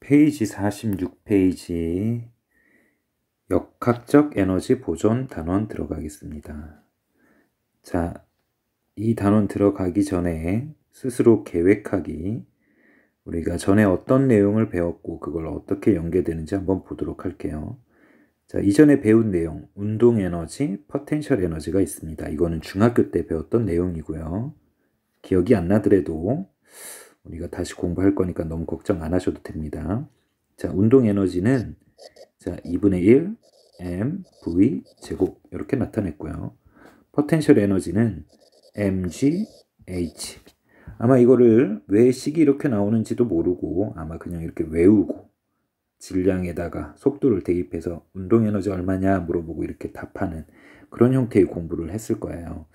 페이지 46페이지 역학적 에너지 보존 단원 들어가겠습니다. 자, 이 단원 들어가기 전에 스스로 계획하기, 우리가 전에 어떤 내용을 배웠고 그걸 어떻게 연계되는지 한번 보도록 할게요. 자, 이전에 배운 내용, 운동 에너지, 포텐셜 에너지가 있습니다. 이거는 중학교 때 배웠던 내용이고요. 기억이 안 나더라도 우리가 다시 공부할 거니까 너무 걱정 안 하셔도 됩니다. 자, 운동 에너지는 자, 2분의 1 mv 제곱 이렇게 나타냈고요. 포텐셜 에너지는 mgh. 아마 이거를 왜 식이 이렇게 나오는지도 모르고 아마 그냥 이렇게 외우고 질량에다가 속도를 대입해서 운동 에너지 얼마냐 물어보고 이렇게 답하는 그런 형태의 공부를 했을 거예요.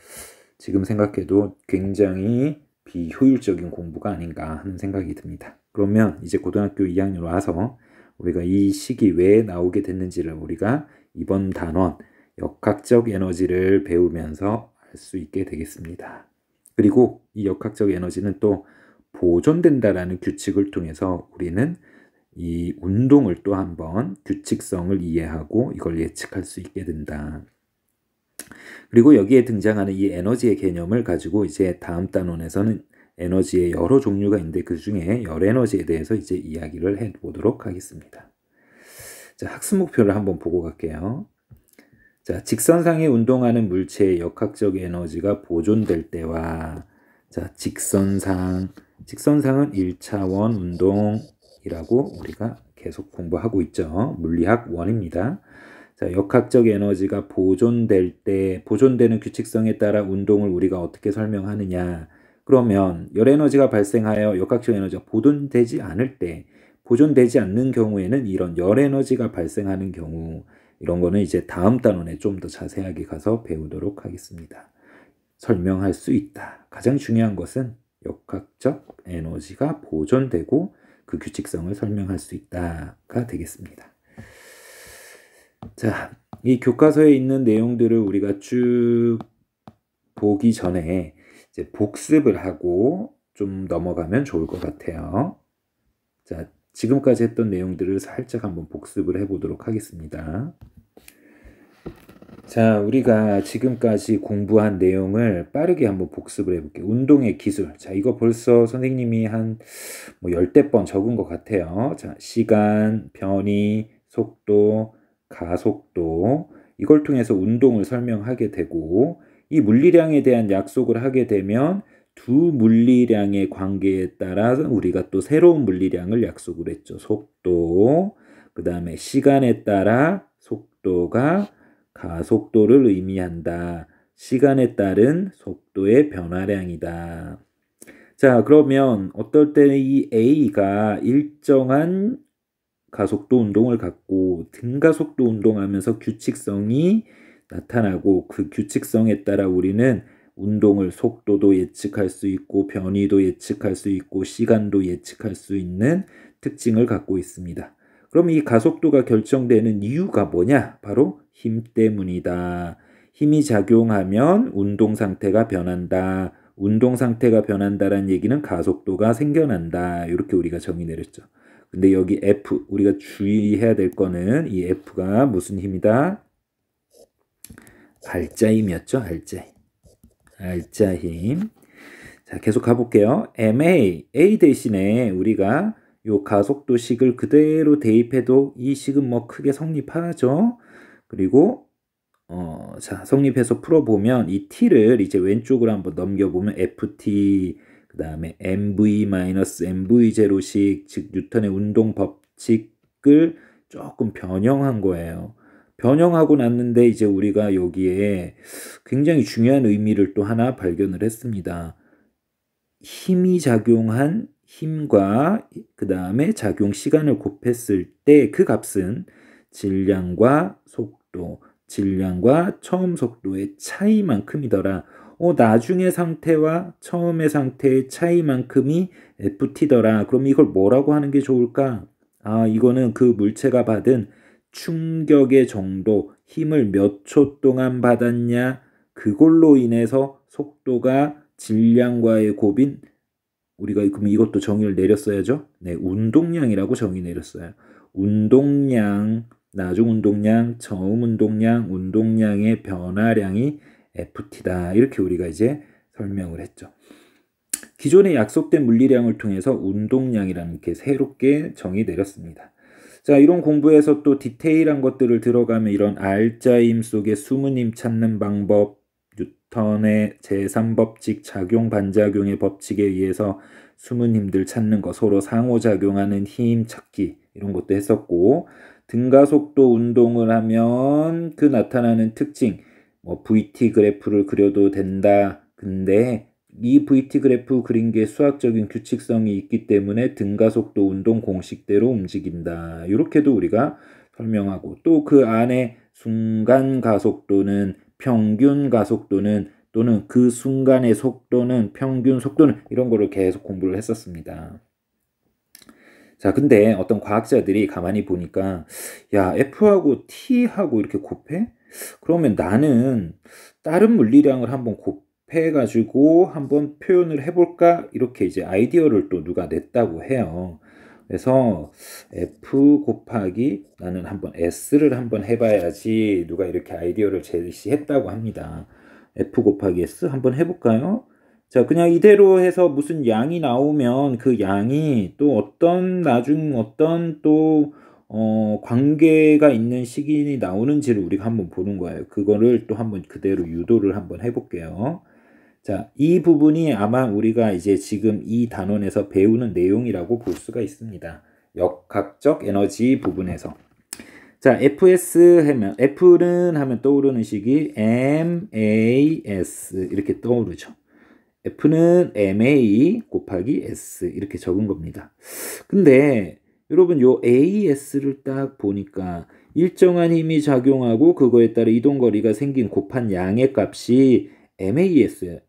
지금 생각해도 굉장히 비효율적인 공부가 아닌가 하는 생각이 듭니다. 그러면 이제 고등학교 2학년 와서 우리가 이 식이 왜 나오게 됐는지를 우리가 이번 단원 역학적 에너지를 배우면서 알 수 있게 되겠습니다. 그리고 이 역학적 에너지는 또 보존된다라는 규칙을 통해서 우리는 이 운동을 또 한번 규칙성을 이해하고 이걸 예측할 수 있게 된다. 그리고 여기에 등장하는 이 에너지의 개념을 가지고 이제 다음 단원에서는 에너지의 여러 종류가 있는데 그 중에 열 에너지에 대해서 이제 이야기를 해보도록 하겠습니다. 자, 학습 목표를 한번 보고 갈게요. 자, 직선상에 운동하는 물체의 역학적 에너지가 보존될 때와 자, 직선상은 1차원 운동이라고 우리가 계속 공부하고 있죠. 물리학 원입니다. 자, 역학적 에너지가 보존될 때, 보존되는 규칙성에 따라 운동을 우리가 어떻게 설명하느냐. 그러면 열 에너지가 발생하여 역학적 에너지가 보존되지 않을 때, 보존되지 않는 경우에는 이런 열 에너지가 발생하는 경우, 이런 거는 이제 다음 단원에 좀 더 자세하게 가서 배우도록 하겠습니다. 설명할 수 있다. 가장 중요한 것은 역학적 에너지가 보존되고 그 규칙성을 설명할 수 있다가 되겠습니다. 자, 이 교과서에 있는 내용들을 우리가 쭉 보기 전에 이제 복습을 하고 좀 넘어가면 좋을 것 같아요. 자, 지금까지 했던 내용들을 살짝 한번 복습을 해보도록 하겠습니다. 자, 우리가 지금까지 공부한 내용을 빠르게 한번 복습을 해볼게요. 운동의 기술. 자, 이거 벌써 선생님이 한 10대 번 적은 것 같아요. 자, 시간, 변이, 속도, 가속도. 이걸 통해서 운동을 설명하게 되고 이 물리량에 대한 약속을 하게 되면 두 물리량의 관계에 따라 우리가 또 새로운 물리량을 약속을 했죠. 속도, 그 다음에 시간에 따라 속도가 가속도를 의미한다. 시간에 따른 속도의 변화량이다. 자, 그러면 어떨 때 이 A가 일정한 가속도 운동을 갖고 등가속도 운동하면서 규칙성이 나타나고 그 규칙성에 따라 우리는 운동을 속도도 예측할 수 있고 변이도 예측할 수 있고 시간도 예측할 수 있는 특징을 갖고 있습니다. 그럼 이 가속도가 결정되는 이유가 뭐냐? 바로 힘 때문이다. 힘이 작용하면 운동 상태가 변한다. 운동 상태가 변한다라는 얘기는 가속도가 생겨난다. 이렇게 우리가 정의 내렸죠. 근데 여기 F, 우리가 주의해야 될 거는 이 F가 무슨 힘이다? 알자 힘이었죠. 알자 힘. 자, 계속 가볼게요. MA, A 대신에 우리가 요 가속도식을 그대로 대입해도 이 식은 뭐 크게 성립하죠. 그리고 자, 성립해서 풀어보면 이 T를 이제 왼쪽으로 한번 넘겨보면 FT, 그 다음에 mv-mv0식, 즉 뉴턴의 운동 법칙을 조금 변형한 거예요. 변형하고 났는데 이제 우리가 여기에 굉장히 중요한 의미를 또 하나 발견을 했습니다. 힘이 작용한 힘과 그 다음에 작용 시간을 곱했을 때 그 값은 질량과 속도, 질량과 처음 속도의 차이만큼이더라. 나중의 상태와 처음의 상태의 차이만큼이 FT더라. 그럼 이걸 뭐라고 하는 게 좋을까? 이거는 그 물체가 받은 충격의 정도, 힘을 몇 초 동안 받았냐, 그걸로 인해서 속도가 질량과의 곱인 우리가 그럼 이것도 정의를 내렸어야죠. 네, 운동량이라고 정의 내렸어요. 운동량, 나중 운동량, 처음 운동량, 운동량의 변화량이 FT다. 이렇게 우리가 이제 설명을 했죠. 기존에 약속된 물리량을 통해서 운동량이라는 이렇게 새롭게 정의 내렸습니다. 자, 이런 공부에서 또 디테일한 것들을 들어가면 이런 알짜임 속의 수문임 찾는 방법, 뉴턴의 제3법칙 작용 반작용의 법칙에 의해서 수문힘들 찾는 거, 서로 상호작용하는 힘 찾기 이런 것도 했었고, 등가속도 운동을 하면 그 나타나는 특징, 뭐 VT 그래프를 그려도 된다. 근데 이 VT 그래프 그린 게 수학적인 규칙성이 있기 때문에 등가속도 운동 공식대로 움직인다. 이렇게도 우리가 설명하고, 또 그 안에 순간 가속도는, 평균 가속도는, 또는 그 순간의 속도는, 평균 속도는, 이런 거를 계속 공부를 했었습니다. 자, 근데 어떤 과학자들이 가만히 보니까, 야, F하고 T하고 이렇게 곱해? 그러면 나는 다른 물리량을 한번 곱해가지고 한번 표현을 해볼까? 이렇게 이제 아이디어를 또 누가 냈다고 해요. 그래서 F 곱하기 나는 한번 S를 한번 해봐야지, 누가 이렇게 아이디어를 제시했다고 합니다. F 곱하기 S 한번 해볼까요? 자, 그냥 이대로 해서 무슨 양이 나오면 그 양이 또 어떤 나중 어떤 또 관계가 있는 식이 나오는지를 우리가 한번 보는 거예요. 그거를 또 한번 그대로 유도를 한번 해볼게요. 자, 이 부분이 아마 우리가 이제 지금 이 단원에서 배우는 내용이라고 볼 수가 있습니다. 역학적 에너지 부분에서. 자, FS 하면, F는 하면 떠오르는 식이 MAS 이렇게 떠오르죠. F는 MA 곱하기 S 이렇게 적은 겁니다. 근데 여러분 요 AS를 딱 보니까 일정한 힘이 작용하고 그거에 따라 이동거리가 생긴 곱한 양의 값이 MAS예요.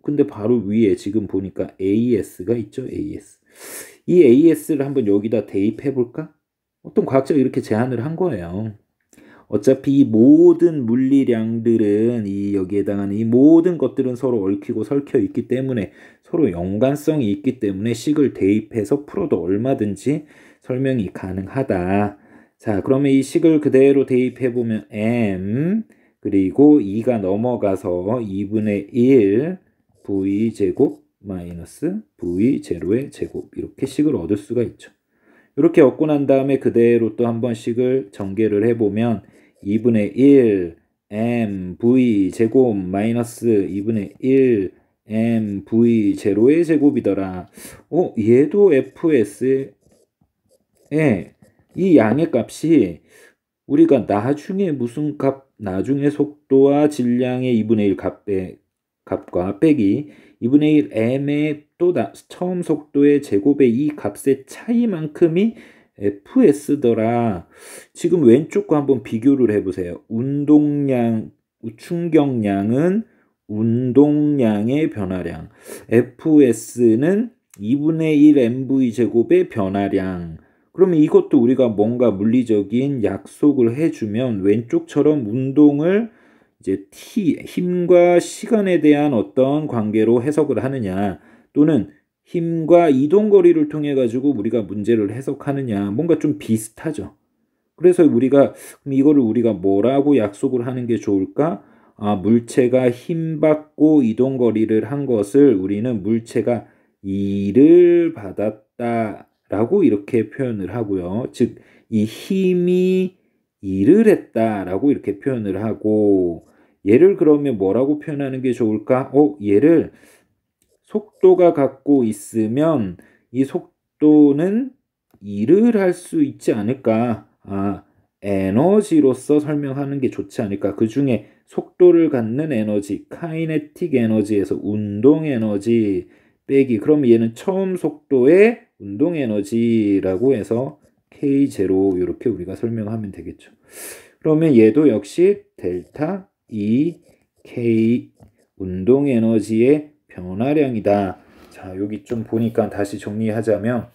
근데 바로 위에 지금 보니까 AS가 있죠. AS. 이 AS를 한번 여기다 대입해 볼까? 어떤 과학자가 이렇게 제안을 한 거예요. 어차피 이 모든 물리량들은, 이 여기에 해당하는 이 모든 것들은 서로 얽히고 설켜 있기 때문에, 서로 연관성이 있기 때문에 식을 대입해서 풀어도 얼마든지 설명이 가능하다. 자, 그러면 이 식을 그대로 대입해 보면 m 그리고 2가 넘어가서 2분의 1 v제곱 마이너스 v0의 제곱, 이렇게 식을 얻을 수가 있죠. 이렇게 얻고 난 다음에 그대로 또 한 번씩을 전개를 해보면 2분의 1 mv 제곱 마이너스 2분의 1 mv 제로의 제곱이더라. 얘도 fs의 이 양의 값이 우리가 나중에 무슨 값, 나중에 속도와 질량의 2분의 1 값과 빼기 2분의 1 m의 또 처음 속도의 제곱의 이 값의 차이만큼이 fs더라. 지금 왼쪽과 한번 비교를 해보세요. 운동량, 충격량은 운동량의 변화량, fs는 2분의 1 mv 제곱의 변화량. 그러면 이것도 우리가 뭔가 물리적인 약속을 해주면 왼쪽처럼 운동을 이제 힘과 시간에 대한 어떤 관계로 해석을 하느냐, 또는 힘과 이동거리를 통해 가지고 우리가 문제를 해석하느냐, 뭔가 좀 비슷하죠. 그래서 우리가 이거를 우리가 뭐라고 약속을 하는 게 좋을까? 물체가 힘받고 이동거리를 한 것을 우리는 물체가 일을 받았다라고 이렇게 표현을 하고요. 즉, 이 힘이 일을 했다라고 이렇게 표현을 하고, 얘를 그러면 뭐라고 표현하는 게 좋을까? 얘를 속도가 갖고 있으면 이 속도는 일을 할 수 있지 않을까? 에너지로서 설명하는 게 좋지 않을까? 그 중에 속도를 갖는 에너지, 카이네틱 에너지에서 운동 에너지 빼기, 그럼 얘는 처음 속도의 운동 에너지라고 해서 K0 이렇게 우리가 설명하면 되겠죠. 그러면 얘도 역시 델타 E K 운동 에너지의 변화량이다. 자, 여기 좀 보니까 다시 정리하자면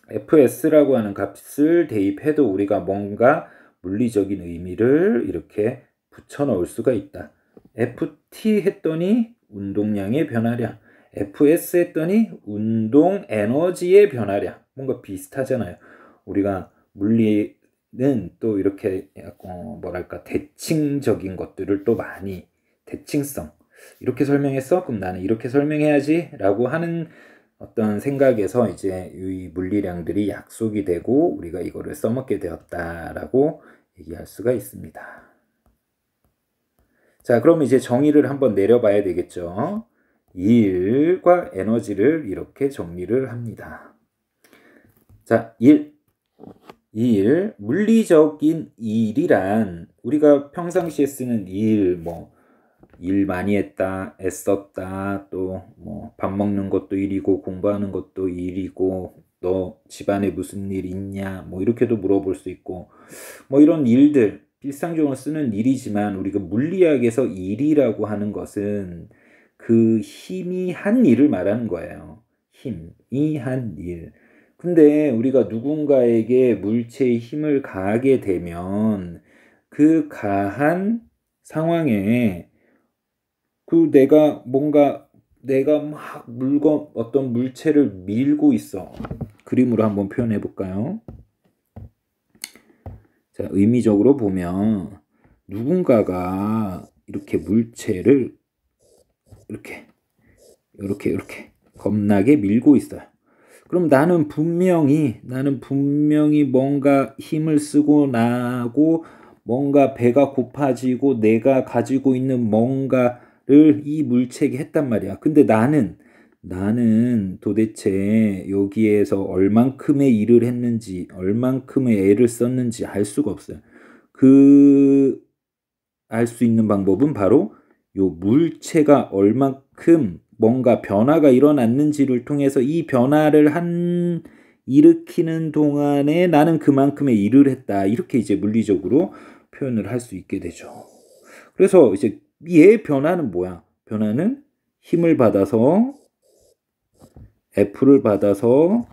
FS라고 하는 값을 대입해도 우리가 뭔가 물리적인 의미를 이렇게 붙여 넣을 수가 있다. FT 했더니 운동량의 변화량, Fs 했더니 운동 에너지의 변화량. 뭔가 비슷하잖아요. 우리가 물리는 또 이렇게 뭐랄까 대칭적인 것들을 또 많이 대칭성 이렇게 설명했어? 그럼 나는 이렇게 설명해야지 라고 하는 어떤 생각에서 이제 이 물리량들이 약속이 되고 우리가 이거를 써먹게 되었다라고 얘기할 수가 있습니다. 자, 그럼 이제 정의를 한번 내려봐야 되겠죠. 일과 에너지를 이렇게 정리를 합니다. 자, 일, 물리적인 일이란 우리가 평상시에 쓰는 일, 일 많이 했다, 애썼다, 또 밥 먹는 것도 일이고 공부하는 것도 일이고 너 집안에 무슨 일 있냐, 이렇게도 물어볼 수 있고 이런 일들 일상적으로 쓰는 일이지만 우리가 물리학에서 일이라고 하는 것은 그 힘이 한 일을 말하는 거예요. 힘이 한 일. 근데 우리가 누군가에게 물체의 힘을 가하게 되면 그 가한 상황에 내가 막 어떤 물체를 밀고 있어. 그림으로 한번 표현해 볼까요? 자, 의미적으로 보면 누군가가 이렇게 물체를 이렇게 겁나게 밀고 있어요. 그럼 나는 분명히 뭔가 힘을 쓰고 나고 뭔가 배가 고파지고 내가 가지고 있는 뭔가를 이 물체에게 했단 말이야. 근데 나는 도대체 여기에서 얼만큼의 일을 했는지, 얼만큼의 애를 썼는지 알 수가 없어요. 알 수 있는 방법은 바로 요 물체가 얼만큼 뭔가 변화가 일어났는지를 통해서 이 변화를 일으키는 동안에 나는 그만큼의 일을 했다. 이렇게 이제 물리적으로 표현을 할 수 있게 되죠. 그래서 이제 얘의 변화는 뭐야? 변화는 힘을 받아서 F를 받아서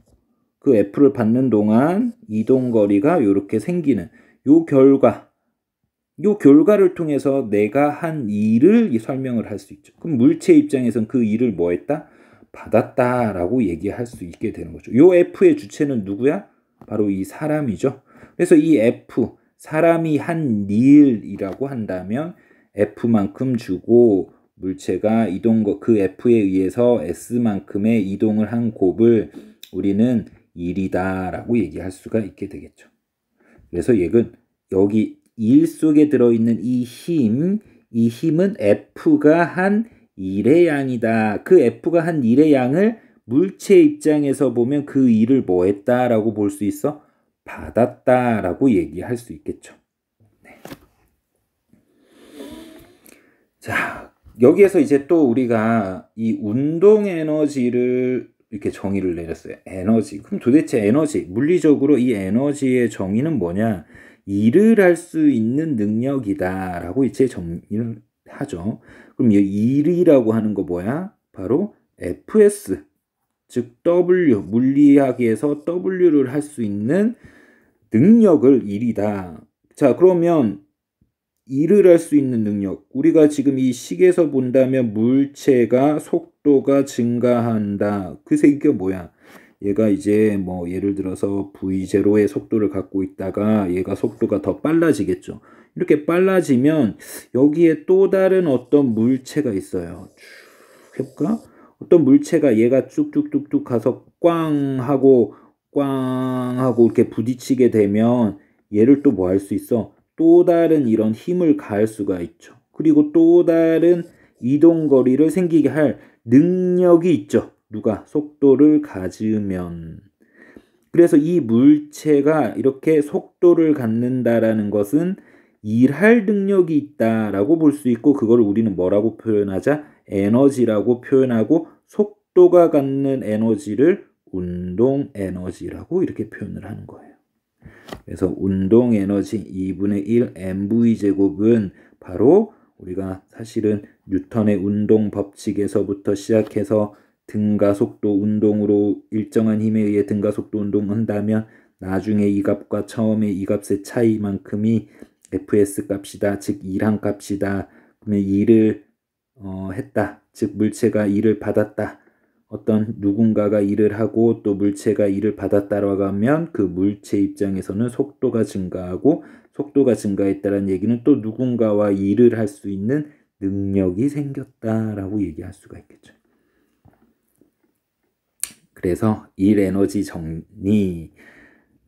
그 F를 받는 동안 이동거리가 이렇게 생기는 요 결과를 통해서 내가 한 일을 설명을 할 수 있죠. 그럼 물체 입장에서는 그 일을 뭐 했다? 받았다라고 얘기할 수 있게 되는 거죠. 요 F의 주체는 누구야? 바로 이 사람이죠. 그래서 이 F, 사람이 한 일이라고 한다면 F만큼 주고 물체가 그 F에 의해서 S만큼의 이동을 한 곱을 우리는 일이다라고 얘기할 수가 있게 되겠죠. 그래서 여기 일 속에 들어있는 이 힘은 F가 한 일의 양이다. 그 F가 한 일의 양을 물체 입장에서 보면 그 일을 뭐 했다라고 볼 수 있어? 받았다라고 얘기할 수 있겠죠. 네. 자, 여기에서 이제 또 우리가 이 운동 에너지를 이렇게 정의를 내렸어요. 에너지. 그럼 도대체 물리적으로 이 에너지의 정의는 뭐냐? 일을 할 수 있는 능력이다라고 이제 정의를 하죠. 그럼 이 일이라고 하는 거 뭐야? 바로 Fs, 즉 W, 물리학에서 W를 할 수 있는 능력을 일이다. 자, 그러면 일을 할 수 있는 능력. 우리가 지금 이 식에서 본다면 물체가 속도가 증가한다. 그 새끼가 뭐야? 얘가 이제 예를 들어서 V0의 속도를 갖고 있다가 얘가 속도가 더 빨라지겠죠. 이렇게 빨라지면 여기에 또 다른 어떤 물체가 있어요. 쭉 해볼까? 어떤 물체가 얘가 쭉쭉쭉쭉 가서 꽝 하고 이렇게 부딪히게 되면 얘를 또 뭐 할 수 있어? 또 다른 이런 힘을 가할 수가 있죠. 그리고 또 다른 이동거리를 생기게 할 능력이 있죠. 누가? 속도를 가지면. 그래서 이 물체가 이렇게 속도를 갖는다라는 것은 일할 능력이 있다라고 볼 수 있고 그걸 우리는 뭐라고 표현하자? 에너지라고 표현하고 속도가 갖는 에너지를 운동 에너지라고 이렇게 표현을 하는 거예요. 그래서 운동 에너지 2분의 1 mv 제곱은 바로 우리가 사실은 뉴턴의 운동 법칙에서부터 시작해서 등가속도 운동으로 일정한 힘에 의해 등가속도 운동한다면 나중에 이 값과 처음에 이 값의 차이만큼이 fs 값이다. 즉 일한 값이다. 그러면 일을 했다. 즉 물체가 일을 받았다. 어떤 누군가가 일을 하고 또 물체가 일을 받았다라고 하면 그 물체 입장에서는 속도가 증가하고 속도가 증가했다는 얘기는 또 누군가와 일을 할 수 있는 능력이 생겼다라고 얘기할 수가 있겠죠. 그래서 일 에너지 정리,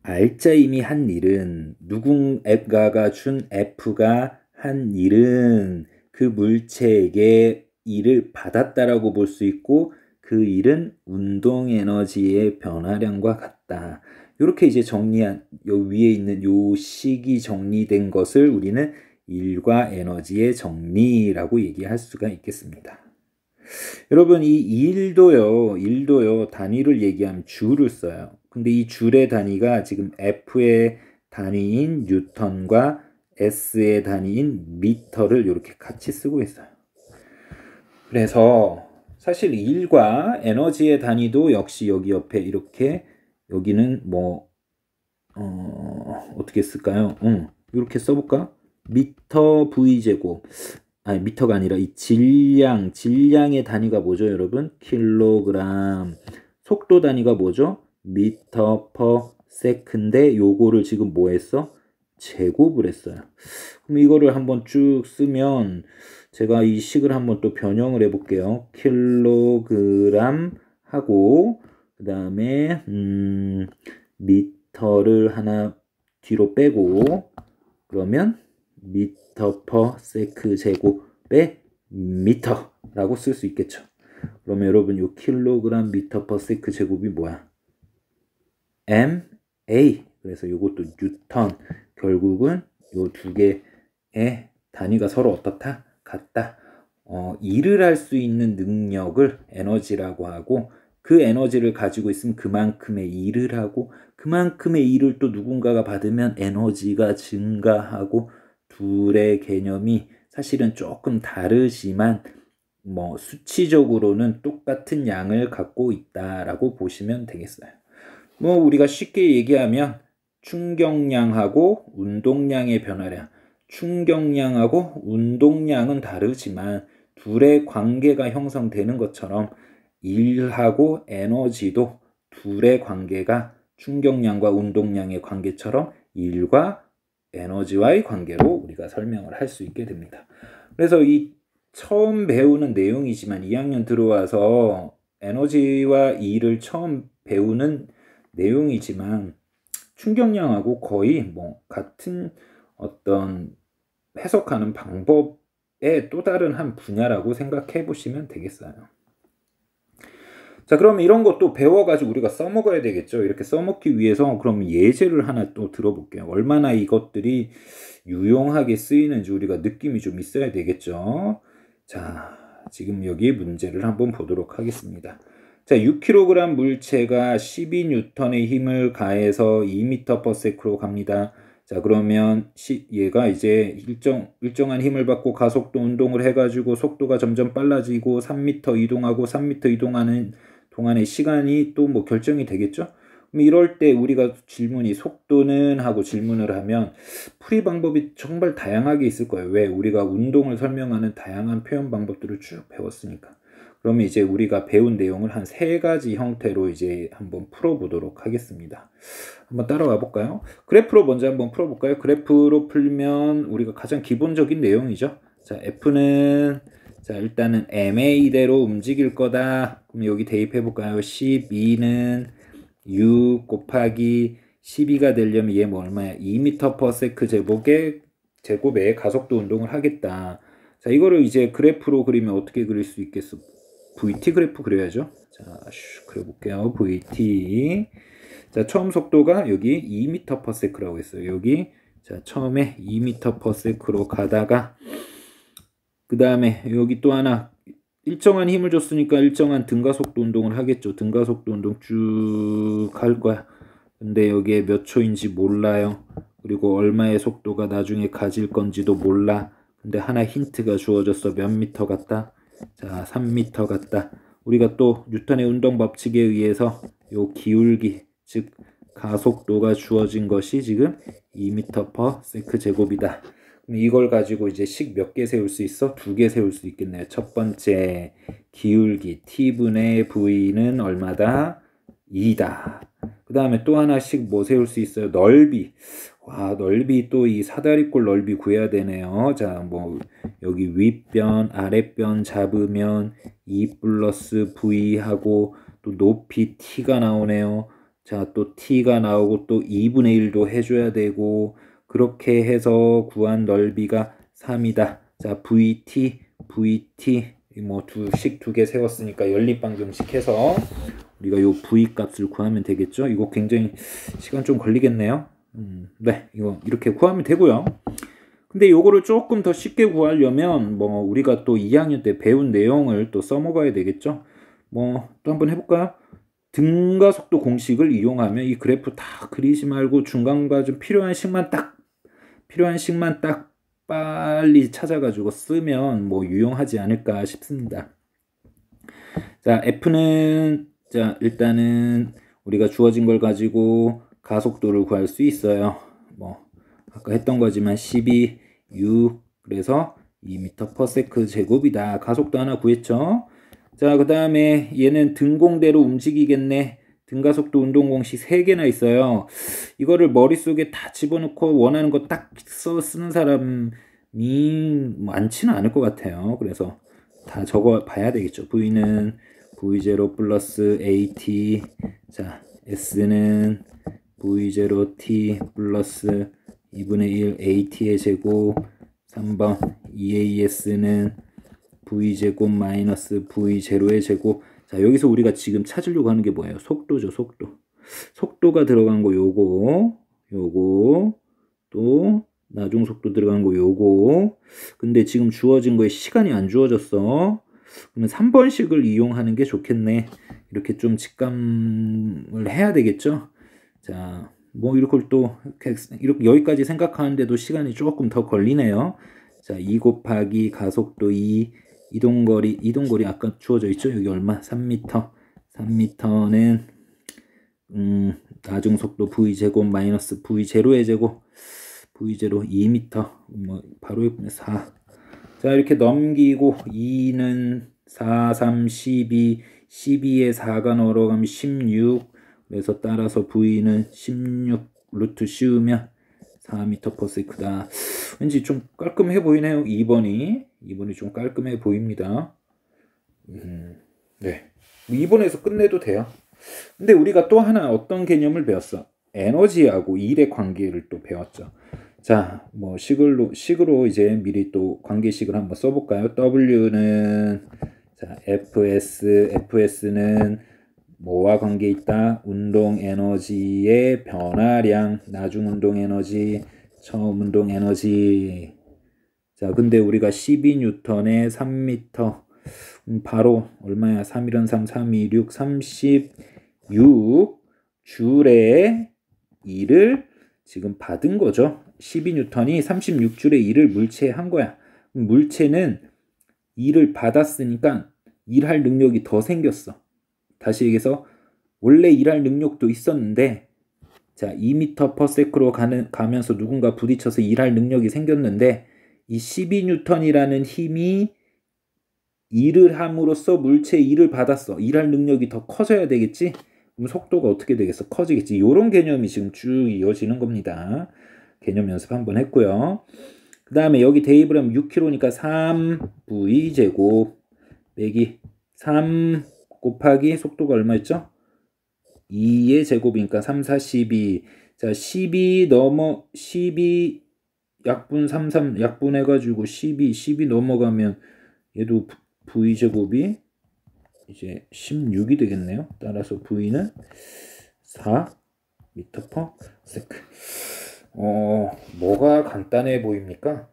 알짜임이 한 일은 누군가가 준 F가 한 일은 그 물체에게 일을 받았다라고 볼 수 있고 그 일은 운동 에너지의 변화량과 같다. 이렇게 이제 정리한 요 위에 있는 요 식이 정리된 것을 우리는 일과 에너지의 정리라고 얘기할 수가 있겠습니다. 여러분 이 일도요 단위를 얘기하면 줄을 써요. 근데 이 줄의 단위가 지금 F의 단위인 뉴턴과 S의 단위인 미터를 이렇게 같이 쓰고 있어요. 그래서 사실 일과 에너지의 단위도 역시 여기 옆에 이렇게 여기는 뭐 어떻게 쓸까요? 이렇게 써볼까? 미터 V제곱 아니 미터가 아니라 이 질량의 단위가 뭐죠 여러분? 킬로그램. 속도 단위가 뭐죠? 미터 퍼 세컨데 요거를 지금 뭐 했어? 제곱을 했어요. 그럼 이거를 한번 쭉 쓰면 제가 이 식을 한번 또 변형을 해볼게요. 킬로그램 하고 그 다음에 미터를 하나 뒤로 빼고 그러면 미터 퍼 세크 제곱에 미터라고 쓸 수 있겠죠. 그러면 여러분 요 킬로그램 미터 퍼 세크 제곱이 뭐야? MA. 그래서 요것도 뉴턴. 결국은 요 두 개의 단위가 서로 어떻다? 같다. 일을 할 수 있는 능력을 에너지라고 하고 그 에너지를 가지고 있으면 그만큼의 일을 하고 그만큼의 일을 또 누군가가 받으면 에너지가 증가하고 둘의 개념이 사실은 조금 다르지만 뭐 수치적으로는 똑같은 양을 갖고 있다라고 보시면 되겠어요. 뭐 우리가 쉽게 얘기하면 충격량하고 운동량의 변화량, 충격량하고 운동량은 다르지만 둘의 관계가 형성되는 것처럼 일하고 에너지도 둘의 관계가 충격량과 운동량의 관계처럼 일과 에너지와의 관계로 우리가 설명을 할 수 있게 됩니다. 그래서 이 처음 배우는 내용이지만 2학년 들어와서 에너지와 일을 처음 배우는 내용이지만 충격량하고 거의 뭐 같은 어떤 해석하는 방법의 또 다른 한 분야라고 생각해 보시면 되겠어요. 자, 그럼 이런 것도 배워가지고 우리가 써먹어야 되겠죠. 이렇게 써먹기 위해서 그럼 예제를 하나 또 들어볼게요. 얼마나 이것들이 유용하게 쓰이는지 우리가 느낌이 좀 있어야 되겠죠. 자, 지금 여기 문제를 한번 보도록 하겠습니다. 자, 6kg 물체가 12N의 힘을 가해서 2m/s로 갑니다. 자, 그러면 얘가 이제 일정한 힘을 받고 가속도 운동을 해가지고 속도가 점점 빨라지고 3m 이동하고 3m 이동하는 동안의 시간이 또 뭐 결정이 되겠죠? 그럼 이럴 때 우리가 질문이 속도는 하고 질문을 하면 풀이 방법이 정말 다양하게 있을 거예요. 왜? 우리가 운동을 설명하는 다양한 표현 방법들을 쭉 배웠으니까. 그러면 이제 우리가 배운 내용을 한 3가지 형태로 이제 한번 풀어보도록 하겠습니다. 한번 따라와 볼까요? 그래프로 먼저 한번 풀어볼까요? 그래프로 풀면 우리가 가장 기본적인 내용이죠. 자, F는 자 일단은 MA대로 움직일 거다. 그럼 여기 대입해 볼까요? 12는 6 곱하기 12가 되려면 얘 뭐 얼마야? 2m/s 제곱에 가속도 운동을 하겠다. 자, 이거를 이제 그래프로 그리면 어떻게 그릴 수 있겠어? VT 그래프 그려야죠. 자, 그려볼게요. VT. 자, 처음 속도가 여기 2m/s라고 했어요. 여기 자 처음에 2m/s로 가다가 그 다음에 여기 또 하나 일정한 힘을 줬으니까 일정한 등가속도 운동을 하겠죠. 등가속도 운동 쭉 갈 거야. 근데 여기에 몇 초인지 몰라요. 그리고 얼마의 속도가 나중에 가질 건지도 몰라. 근데 하나 힌트가 주어졌어. 몇 미터 같다? 자, 3m 같다. 우리가 또 뉴턴의 운동 법칙에 의해서 요 기울기, 즉 가속도가 주어진 것이 지금 2m/s 제곱이다. 그럼 이걸 가지고 이제 식 몇 개 세울 수 있어? 2개 세울 수 있겠네요. 첫 번째 기울기 t분의 v는 얼마다? 2다. 그 다음에 또 하나씩 뭐 세울 수 있어요? 넓이. 와, 넓이 또 이 사다리꼴 넓이 구해야 되네요. 자, 뭐 여기 윗변, 아랫변 잡으면 2 플러스 v 하고 또 높이 t가 나오네요. 자, 또 t가 나오고 또 2분의 1도 해줘야 되고 그렇게 해서 구한 넓이가 3이다. 자, VT 뭐 식 2개 세웠으니까 연립방정식 해서 우리가 요 V 값을 구하면 되겠죠? 이거 굉장히 시간 좀 걸리겠네요. 네, 이거 이렇게 구하면 되고요. 근데 요거를 조금 더 쉽게 구하려면 뭐 우리가 또 2학년 때 배운 내용을 또 써먹어야 되겠죠? 뭐 또 한번 해볼까요? 등가속도 공식을 이용하면 이 그래프 다 그리지 말고 중간과 좀 필요한 식만 딱 빨리 찾아가지고 쓰면 뭐 유용하지 않을까 싶습니다. 자, F는 자 일단은 우리가 주어진 걸 가지고 가속도를 구할 수 있어요. 뭐 아까 했던 거지만 12, 6 그래서 2m/s 제곱이다. 가속도 하나 구했죠. 자, 그 다음에 얘는 등공대로 움직이겠네. 등가속도 운동공식 3개나 있어요. 이거를 머릿속에 다 집어넣고 원하는 거 딱 쓰는 사람이 많지는 않을 것 같아요. 그래서 다 적어 봐야 되겠죠. V는 V0 플러스 AT, 자 S는 V0T 플러스 2분의 1 AT의 제곱, 3번 EAS는 V제곱 마이너스 V0의 제곱. 자, 여기서 우리가 지금 찾으려고 하는 게 뭐예요? 속도죠, 속도. 속도가 들어간 거 요거, 또 나중속도 들어간 거 요거. 근데 지금 주어진 거에 시간이 안 주어졌어. 그러면 3번식을 이용하는 게 좋겠네. 이렇게 좀 직감을 해야 되겠죠? 자, 뭐 이렇게 또 이렇게 여기까지 생각하는데도 시간이 조금 더 걸리네요. 자, 2 곱하기 가속도 2, 이동거리 아까 주어져 있죠? 여기 얼마? 3m. 3m는 나중속도 v제곱 마이너스 v0의 제곱, v0 2m, 뭐 바로 4. 자, 이렇게 넘기고 2는 4, 3, 12, 12에 4가 넘어가면 16. 그래서 따라서 V는 16 루트 씌우면 4m/s다. 왠지 좀 깔끔해 보이네요. 2번이 좀 깔끔해 보입니다. 네, 2번에서 끝내도 돼요. 근데 우리가 또 하나 어떤 개념을 배웠어? 에너지하고 일의 관계를 또 배웠죠. 자, 뭐 식으로 이제 미리 또 관계식을 한번 써볼까요? W는 자 FS는 뭐와 관계 있다? 운동 에너지의 변화량, 나중 운동 에너지, 처음 운동 에너지. 자, 근데 우리가 12N에 3m, 바로 얼마야? 3일은 3, 3, 2, 6, 36줄의 2를 지금 받은 거죠. 12N이 36줄의 2를 물체에 한 거야. 물체는 2를 받았으니까 일할 능력이 더 생겼어. 다시 얘기해서 원래 일할 능력도 있었는데, 자 2m/s로 가면서 누군가 부딪혀서 일할 능력이 생겼는데, 이 12N이라는 힘이 일을 함으로써 물체의 일을 받았어. 일할 능력이 더 커져야 되겠지? 그럼 속도가 어떻게 되겠어? 커지겠지. 이런 개념이 지금 쭉 이어지는 겁니다. 개념 연습 한번 했고요. 그 다음에 여기 대입을 하면 6kg니까 3V제곱 빼기 3 곱하기 속도가 얼마였죠? 2의 제곱이니까 3, 4, 12. 자, 12 약분 3, 3 약분해가지고 12 넘어가면 얘도 V제곱이 이제 16이 되겠네요. 따라서 V는 4m/s. 뭐가 간단해 보입니까?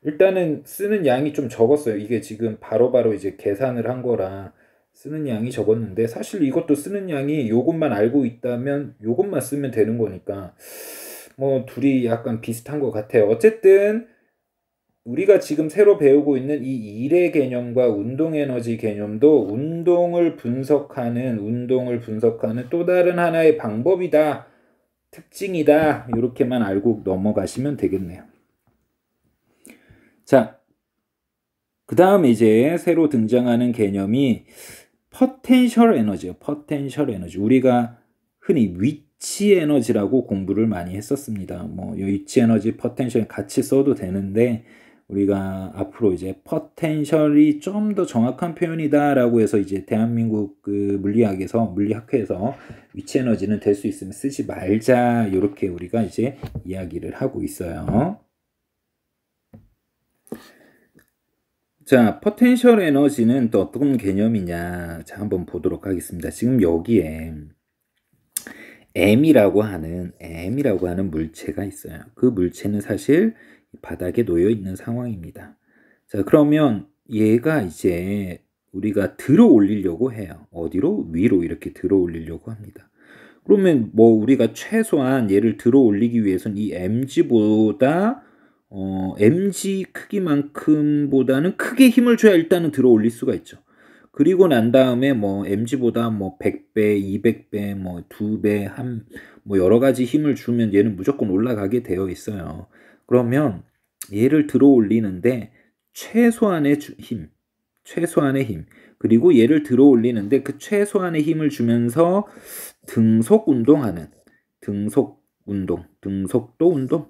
일단은 쓰는 양이 좀 적었어요. 이게 지금 바로바로 이제 계산을 한 거라 쓰는 양이 적었는데, 사실 이것도 쓰는 양이 요것만 알고 있다면 요것만 쓰면 되는 거니까 뭐 둘이 약간 비슷한 것 같아요. 어쨌든 우리가 지금 새로 배우고 있는 이 일의 개념과 운동에너지 개념도 운동을 분석하는 또 다른 하나의 방법이다. 특징이다. 이렇게만 알고 넘어가시면 되겠네요. 자, 그 다음에 이제 새로 등장하는 개념이 포텐셜 에너지예요. 포텐셜 에너지. 우리가 흔히 위치 에너지라고 공부를 많이 했었습니다. 뭐 위치 에너지, 포텐셜 같이 써도 되는데 우리가 앞으로 이제 포텐셜이 좀 더 정확한 표현이다라고 해서 이제 대한민국 그 물리학회에서 위치 에너지는 될 수 있으면 쓰지 말자 이렇게 우리가 이제 이야기를 하고 있어요. 자, 포텐셜 에너지는 또 어떤 개념이냐. 자, 한번 보도록 하겠습니다. 지금 여기에 M이라고 하는 물체가 있어요. 그 물체는 사실 바닥에 놓여 있는 상황입니다. 자, 그러면 얘가 이제 우리가 들어 올리려고 해요. 어디로? 위로 이렇게 들어 올리려고 합니다. 그러면 뭐 우리가 최소한 얘를 들어 올리기 위해서는 이 mg보다 mg 크기만큼보다는 크게 힘을 줘야 일단은 들어 올릴 수가 있죠. 그리고 난 다음에 뭐 mg보다 뭐 100배, 200배, 뭐 2배, 뭐 여러 가지 힘을 주면 얘는 무조건 올라가게 되어 있어요. 그러면 얘를 들어 올리는데 최소한의 힘, 그리고 얘를 들어 올리는데 그 최소한의 힘을 주면서 등속 운동하는 등속도 운동.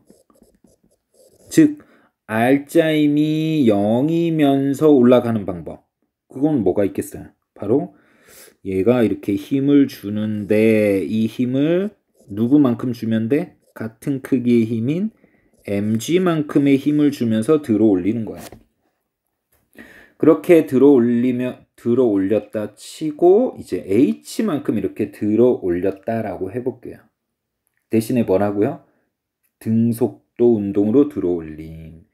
즉 알짜임이 0이면서 올라가는 방법. 그건 뭐가 있겠어요? 바로 얘가 이렇게 힘을 주는데 이 힘을 누구만큼 주면 돼? 같은 크기의 힘인 mg만큼의 힘을 주면서 들어 올리는 거야. 그렇게 들어 올렸다 치고 이제 h만큼 이렇게 들어 올렸다라고 해볼게요. 대신에 뭐라고요? 등속도 운동으로 들어 올림.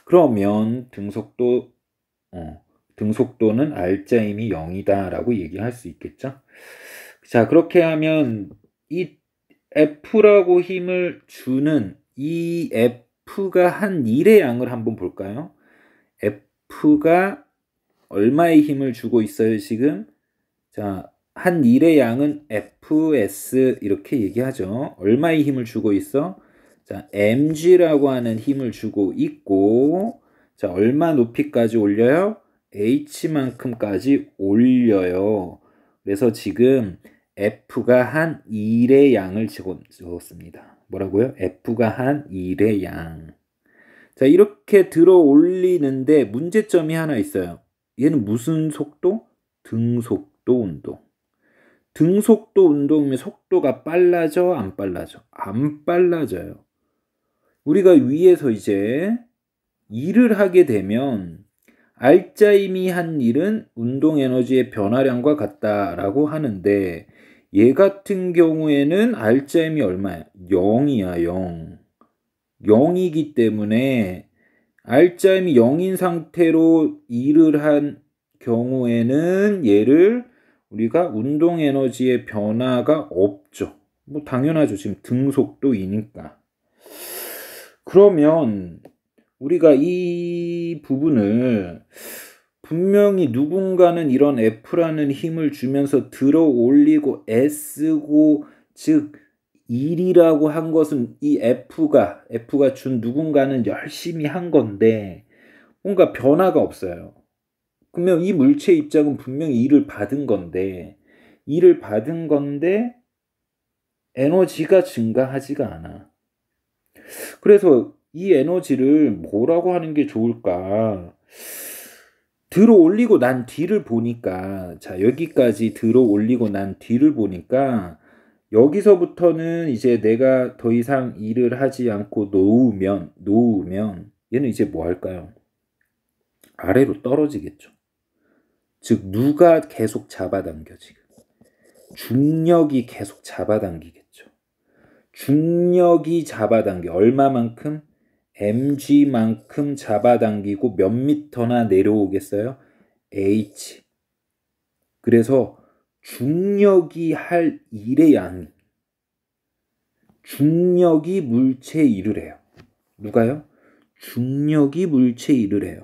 그러면 등속도는 알짜임이 0이다라고 얘기할 수 있겠죠. 자, 그렇게 하면 이 F라고 힘을 주는 이 F가 한 일의 양을 한번 볼까요? F가 얼마의 힘을 주고 있어요, 지금? 자, 한 일의 양은 Fs 이렇게 얘기하죠. 얼마의 힘을 주고 있어? 자, mg라고 하는 힘을 주고 있고, 자, 얼마 높이까지 올려요? h만큼까지 올려요. 그래서 지금 F가 한 1의 양을 적었습니다. 뭐라고요? F가 한 1의 양. 자, 이렇게 들어 올리는데 문제점이 하나 있어요. 얘는 무슨 속도? 등속도 운동. 등속도 운동이면 속도가 빨라져? 안 빨라져? 안 빨라져요. 우리가 위에서 이제 일을 하게 되면 알짜임이 한 일은 운동 에너지의 변화량과 같다라고 하는데 얘 같은 경우에는 알짜임이 얼마야? 0이야, 0. 0이기 때문에 알짜임이 0인 상태로 일을 한 경우에는 얘를 우리가 운동 에너지의 변화가 없죠. 뭐 당연하죠. 지금 등속도이니까. 그러면 우리가 이 부분을 분명히 누군가는 이런 F라는 힘을 주면서 들어 올리고 애쓰고, 즉 1이라고 한 것은 이 F가 준 누군가는 열심히 한 건데 뭔가 변화가 없어요. 그러면 이 물체의 입장은 분명히 일을 받은 건데 에너지가 증가하지가 않아. 그래서 이 에너지를 뭐라고 하는 게 좋을까? 들어 올리고 난 뒤를 보니까, 자, 여기까지 들어 올리고 난 뒤를 보니까 여기서부터는 이제 내가 더 이상 일을 하지 않고 놓으면 얘는 이제 뭐 할까요? 아래로 떨어지겠죠. 즉 누가 계속 잡아당겨 지금? 중력이 계속 잡아당기겠죠. 중력이 잡아당겨 얼마만큼? mg만큼 잡아당기고 몇 미터나 내려오겠어요? h. 그래서 중력이 할 일의 양이, 중력이 물체에 일을 해요. 누가요? 중력이 물체에 일을 해요.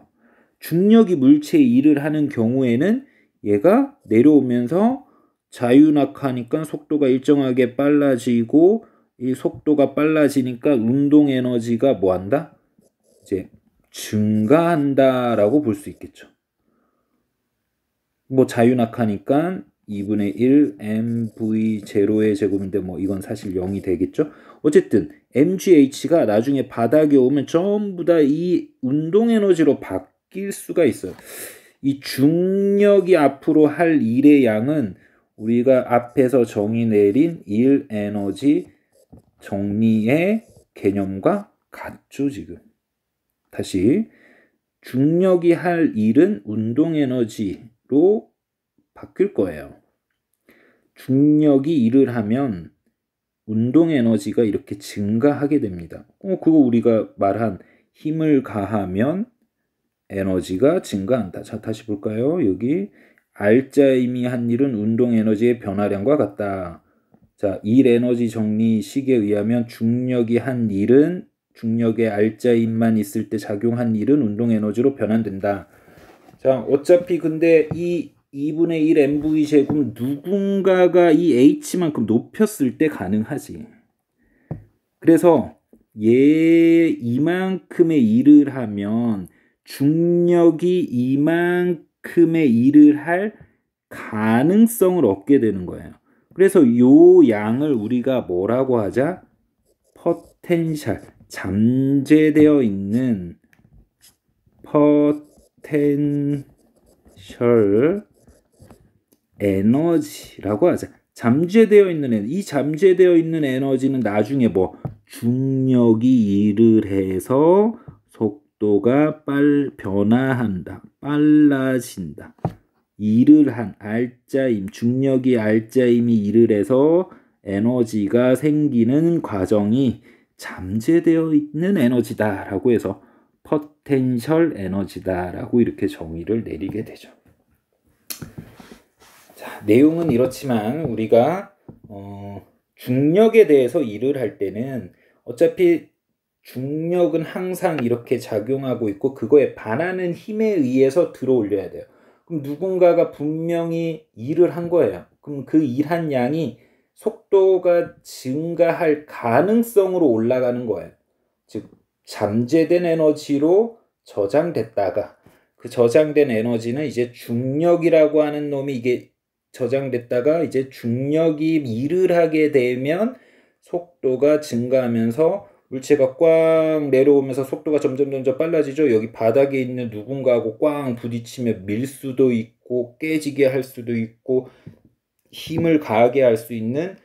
중력이 물체에 일을 하는 경우에는 얘가 내려오면서 자유낙하니까 속도가 일정하게 빨라지고 이 속도가 빨라지니까 운동 에너지가 뭐 한다? 이제 증가한다라고 볼 수 있겠죠. 뭐 자유낙하니까 2분의 1 mv 제로의 제곱인데 뭐 이건 사실 0이 되겠죠. 어쨌든 mgh가 나중에 바닥에 오면 전부 다 이 운동 에너지로 바뀔 수가 있어요. 이 중력이 앞으로 할 일의 양은 우리가 앞에서 정의 내린 일 에너지 정리의 개념과 같죠. 지금 다시 중력이 할 일은 운동 에너지로 바뀔 거예요. 중력이 일을 하면 운동 에너지가 이렇게 증가하게 됩니다. 그거 우리가 말한 힘을 가하면 에너지가 증가한다. 자, 다시 볼까요? 여기 알짜임이 한 일은 운동 에너지의 변화량과 같다. 자, 일 에너지 정리식에 의하면 중력이 한 일은 중력의 알짜임만 있을 때 작용한 일은 운동 에너지로 변환된다. 자, 어차피 근데 이 2분의 1 mv 제곱 누군가가 이 h만큼 높였을 때 가능하지. 그래서 얘 이만큼의 일을 하면 중력이 이만큼의 일을 할 가능성을 얻게 되는 거예요. 그래서 요 양을 우리가 뭐라고 하자? 포텐셜, 잠재되어 있는 포텐셜 에너지라고 하자. 잠재되어 있는 이 잠재되어 있는 에너지는 나중에 뭐 중력이 일을 해서 속도가 변화한다. 빨라진다. 일을 한 알짜임, 중력이 알짜임이 일을 해서 에너지가 생기는 과정이 잠재되어 있는 에너지다라고 해서 포텐셜 에너지다라고 이렇게 정의를 내리게 되죠. 자, 내용은 이렇지만 우리가 중력에 대해서 일을 할 때는 어차피 중력은 항상 이렇게 작용하고 있고 그거에 반하는 힘에 의해서 들어올려야 돼요. 그럼 누군가가 분명히 일을 한 거예요. 그럼 그 일한 양이 속도가 증가할 가능성으로 올라가는 거예요. 즉 잠재된 에너지로 저장됐다가 그 저장된 에너지는 이제 중력이라고 하는 놈이 이게 저장됐다가 이제 중력이 일을 하게 되면 속도가 증가하면서 물체가 꽉 내려오면서 속도가 점점 빨라지죠. 여기 바닥에 있는 누군가하고 꽉 부딪히며 밀 수도 있고 깨지게 할 수도 있고 힘을 가하게 할 수 있는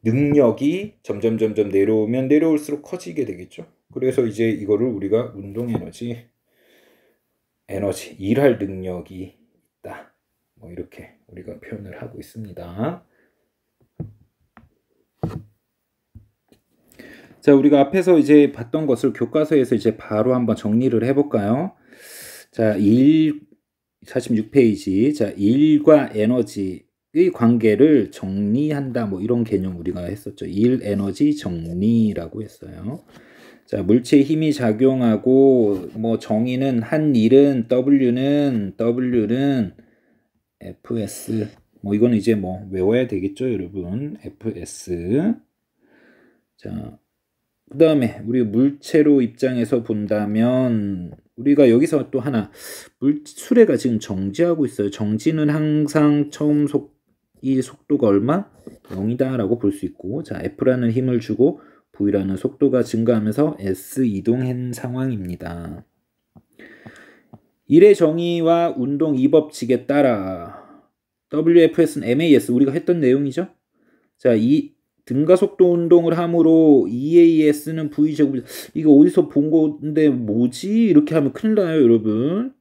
능력이 점점 내려오면 내려올수록 커지게 되겠죠. 그래서 이제 이거를 우리가 운동 에너지 일할 능력이 있다. 뭐 이렇게 우리가 표현을 하고 있습니다. 자, 우리가 앞에서 이제 봤던 것을 교과서에서 이제 바로 한번 정리를 해볼까요? 자, 46페이지. 자, 일과 에너지의 관계를 정리한다. 뭐 이런 개념 우리가 했었죠. 일, 에너지 정리라고 했어요. 자, 물체의 힘이 작용하고 뭐 정의는 한 일은 W는 Fs. 뭐 이거는 이제 뭐 외워야 되겠죠, 여러분. Fs. 자, 그 다음에 우리 물체로 입장에서 본다면 우리가 여기서 또 하나 수레가 지금 정지하고 있어요. 정지는 항상 처음 이 속도가 얼마? 0이다 라고 볼 수 있고, 자, F라는 힘을 주고 V라는 속도가 증가하면서 S 이동한 상황입니다. 일의 정의와 운동 2법칙에 따라 WFS는 MAS 우리가 했던 내용이죠. 자, 이 등가속도 운동을 함으로 EAS는 V제곱. 이거 어디서 본 건데 뭐지? 이렇게 하면 큰일 나요, 여러분.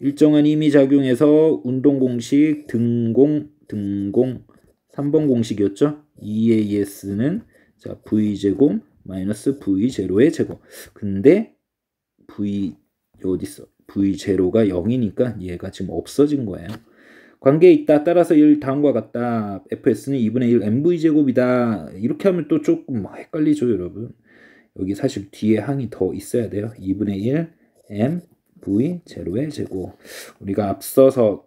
일정한 힘이 작용해서 운동 공식 등공 3번 공식이었죠. EAS는 자 V제곱 마이너스 V0의 제곱. 근데 V 어디 있어? V0가 0이니까 얘가 지금 없어진 거예요. 관계에 있다. 따라서 다음과 같다. FS는 2분의 1 MV제곱이다. 이렇게 하면 또 조금 헷갈리죠, 여러분. 여기 사실 뒤에 항이 더 있어야 돼요. 2분의 1 MV0의 제곱. 우리가 앞서서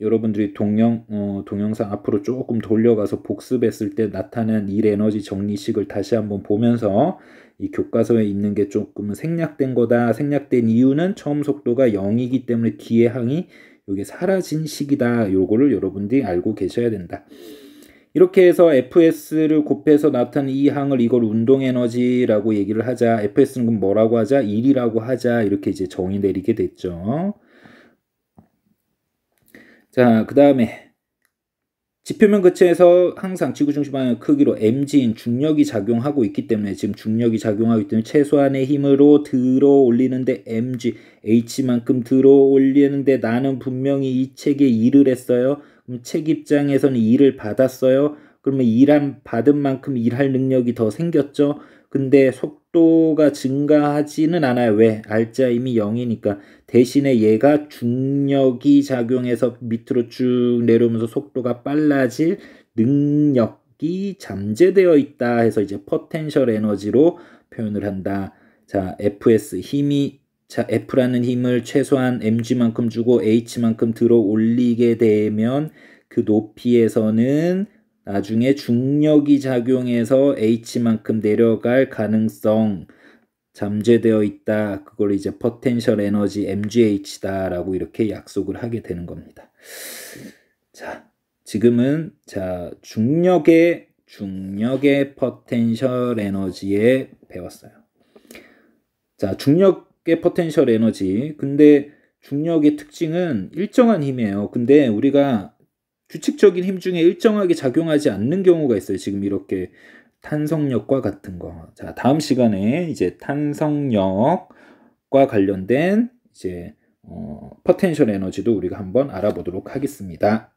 여러분들이 동영상 앞으로 조금 돌려가서 복습했을 때 나타난 일 에너지 정리식을 다시 한번 보면서 이 교과서에 있는 게 조금은 생략된 거다. 생략된 이유는 처음 속도가 0이기 때문에 뒤에 항이 이게 사라진 식이다. 요거를 여러분들이 알고 계셔야 된다. 이렇게 해서 FS를 곱해서 나타난 이 항을 이걸 운동에너지라고 얘기를 하자. FS는 그럼 뭐라고 하자? 1이라고 하자. 이렇게 이제 정의 내리게 됐죠. 자, 그 다음에 지표면 근처에서 항상 지구 중심 방향 크기로 mg인 중력이 작용하고 있기 때문에 지금 중력이 작용하기 때문에 최소한의 힘으로 들어 올리는데 mg, h만큼 들어 올리는데 나는 분명히 이 책에 일을 했어요. 그럼 책 입장에서는 일을 받았어요. 그러면 받은 만큼 일할 능력이 더 생겼죠. 근데 속도가 증가하지는 않아요. 왜? 알자 이미 0이니까. 대신에 얘가 중력이 작용해서 밑으로 쭉 내려오면서 속도가 빨라질 능력이 잠재되어 있다 해서 이제 포텐셜 에너지로 표현을 한다. 자, FS F라는 힘을 최소한 mg만큼 주고 h만큼 들어 올리게 되면 그 높이에서는 나중에 중력이 작용해서 h만큼 내려갈 가능성 잠재되어 있다. 그걸 이제 포텐셜 에너지 mgh다 라고 이렇게 약속을 하게 되는 겁니다. 자, 지금은 중력의 포텐셜 에너지에 배웠어요. 자, 중력의 포텐셜 에너지. 근데 중력의 특징은 일정한 힘이에요. 근데 우리가 규칙적인 힘 중에 일정하게 작용하지 않는 경우가 있어요. 지금 이렇게 탄성력과 같은 거. 자, 다음 시간에 이제 탄성력과 관련된 이제 포텐셜 에너지도 우리가 한번 알아보도록 하겠습니다.